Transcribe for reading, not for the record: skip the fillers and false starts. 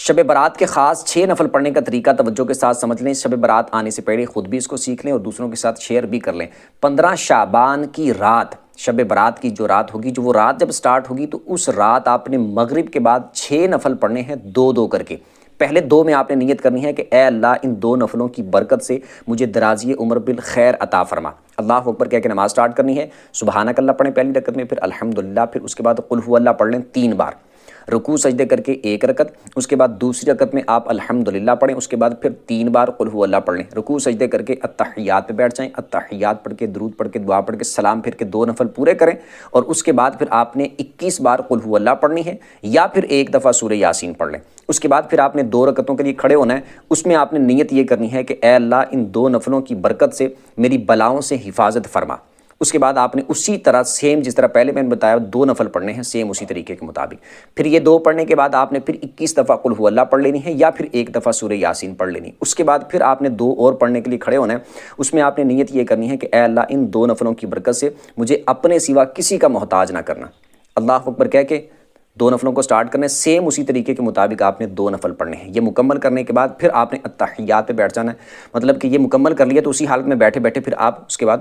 شب برات کے خاص 6 نفل پڑھنے کا طریقہ توجہ کے ساتھ سمجھ لیں۔ شب برات آنے سے پہلے خود بھی اس کو سیکھ لیں اور دوسروں کے ساتھ شیئر بھی کر لیں۔ 15 شعبان کی رات، شب برات کی جو رات ہوگی، جو وہ رات جب سٹارٹ ہوگی تو اس رات آپ نے مغرب کے بعد 6 نفل پڑھنے ہیں، 2 کر کے۔ پہلے 2 میں آپ نے نیت کرنی ہے کہ اے اللہ ان 2 نفلوں کی برکت سے مجھے درازی عمر بالخیر عطا فرما۔ اللہ اکبر کہہ کے نماز سٹارٹ کرنی ہے۔ سبحانک اللہ پڑھیں پہلی رکعت میں، پھر الحمدللہ، پھر اس کے بعد قل هو اللہ پڑھ لیں 3 بار، رکوع سجدے کر کے 1 رکعت، اس کے بعد دوسری رکعت میں آپ الحمدللہ پڑھیں، اس کے بعد پھر 3 بار قل هو اللہ پڑھ لیں، رکوع سجدے کر کے اتحیات پہ بیٹھ جائیں، اتحیات پڑھ کے درود پڑھ کے دعا پڑھ کے سلام پھر کے 2 نفل پورے کریں، اور اس کے بعد پھر آپ نے 21 بار قل هو اللہ پڑھنی ہے، یا پھر 1 دفعہ سورہ یاسین پڑھ لیں۔ اس کے بعد پھر آپ نے 2 رکعتوں کے لیے کھڑے ہونا ہے، اس میں آپ نے نیت یہ کرنی ہے کہ اے اللہ ان 2 نفلوں کی برکت سے میری بلاؤں سے حفاظت فرما۔ اس کے بعد آپ نے اسی طرح سیم جس طرح پہلے میں نے بتایا 2 نفل پڑھنے ہیں، سیم اسی طریقے کے مطابق۔ پھر یہ 2 پڑھنے کے بعد آپ نے پھر 21 دفعہ قل هو اللہ پڑھ لینی ہے، یا پھر 1 دفعہ سورہ یاسین پڑھ لینی ہے۔ اس کے بعد پھر آپ نے 2 اور پڑھنے کے لیے کھڑے ہونا ہے، اس میں آپ نے نیت یہ کرنی ہے کہ اے اللہ ان 2 نفلوں کی برکت سے مجھے اپنے سوا کسی کا محتاج نہ کرنا۔ اللہ اکبر کہہ کے 2 نفلوں کو سٹارٹ کرنے، سیم اسی طریقے کے مطابق آپ نے 2 نفل پڑھنے ہیں۔ یہ مکمل کرنے کے بعد پھر آپ نے اتحیات پہ بیٹھ جانا ہے، مطلب کہ یہ مکمل کر لیا تو اسی حالت میں بیٹھے بیٹھے پھر آپ اس کے بعد